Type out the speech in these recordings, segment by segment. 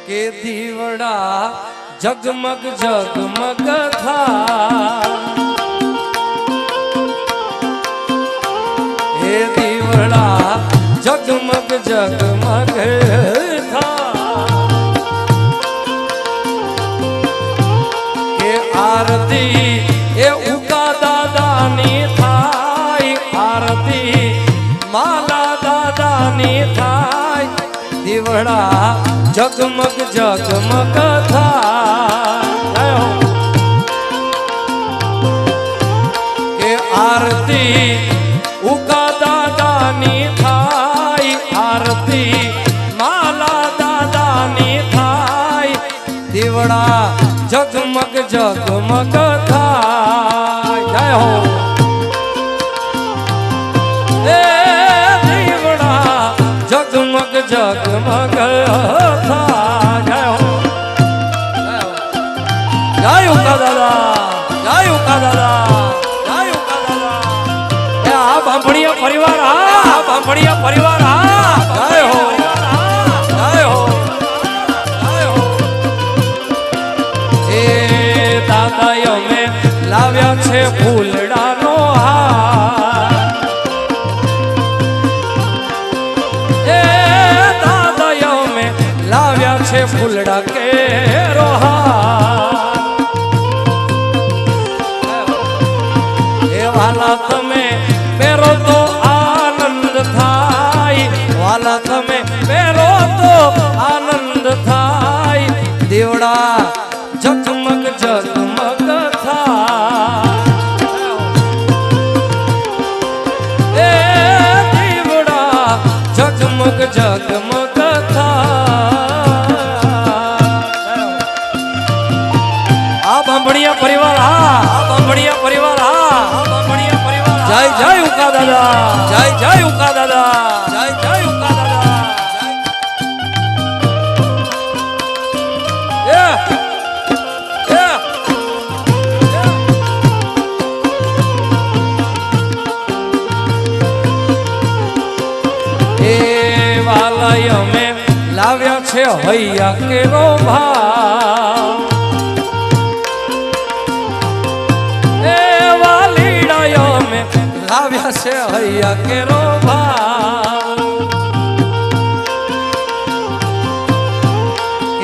કે દીવડા જગમગ જગમગ થા હે દીવડા જગમગ જગમગ થા કે આરતી એ ઉકા દાદાની થાય આરતી માલા દાદાની થાય દીવડા જગમગ જગમગ થાય કે આરતી ઉકા દાદાની થાય આરતી માલા દાદાની થાય દીવડા જગમગ જગમગ થાય જય હો એ દીવડા જગમગ જગમગ થાય જય ઉકા દાદા જય ઉકા દાદા જય ઉકા દાદા એ આ બાંભણીયા પરિવાર આ બાંભણીયા પરિવાર આ જય હો જય હો જય હો એ દાદા અમે લાવ્યા છે ફૂલડાનો હાર એ દાદા અમે લાવ્યા છે ફૂલડા કેરો હાર એ વાલા તમે પહેરો તો આનંદ થાય વાલા તમે પહેરો તો આનંદ થાય દીવડા જગમગ જગમગ થાય એ દીવડા જગમગ જગમગ થાય આ બાંભણીયા પરિવાર આ બાંભણીયા પરિવાર આ બાંભણીયા પરિવાર જય જય ઉકા દાદા જય જય ઉકા દાદા જય જય ઉકા દાદા અમે લાવ્યા છે હૈયા કેરો ભાવ એ વાલીડા અમે લાવ્યા છે હૈયા કેરો ભાવ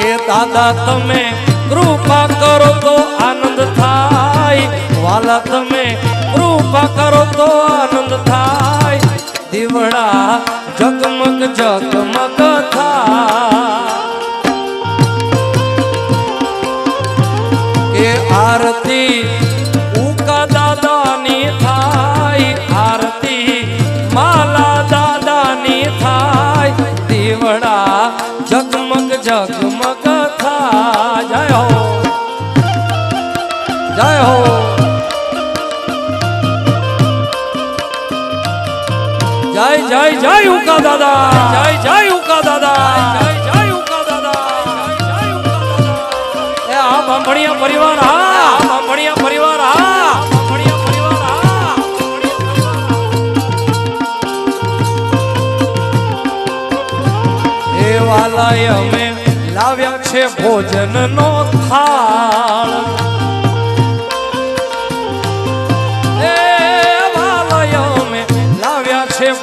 એ દાદા તમે કૃપા કરો તો આનંદ થાય વાલા તમે કૃપા કરો તો આનંદ થાય દીવડા જગમગ જગમગ થા એ આરતી ઉકા દાદાની થાય આરતી માલા દાદાની થાય દીવડા જગમગ જગમગ થા જય હો જય હો જય જય જય ઉકા દાદા જય જય ઉકા દાદા જય જય ઉકા દાદા જય જય ઉકા દાદા એ આ બાંભણીયા પરિવાર આ બાંભણીયા પરિવાર આ બાંભણીયા પરિવાર આ એ વાલા અમે લાવ્યા છે ભોજનનો થાળ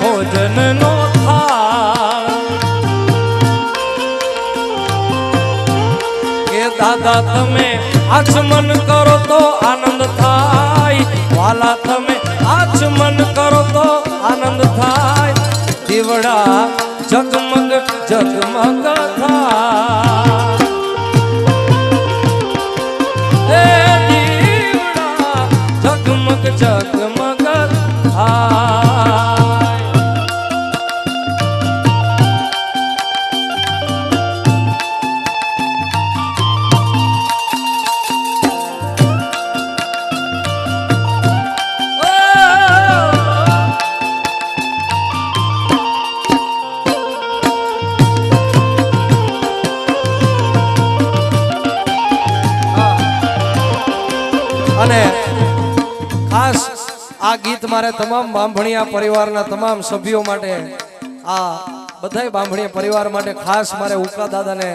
ભોજનનો થાળ કે દાદા તમે આચમન કરો તો આનંદ થાય વાલા તમે આચમન કરો તો આનંદ થાય દીવડા જગમગ જગમગ થાય એ દીવડા જગમગ જગમગ થાય અને ખાસ આ ગીત મારે તમામ બાંભણીયા પરિવારના તમામ સભ્યો માટે આ બધાય બાંભણીયા પરિવાર માટે ખાસ મારે ઉકા દાદાને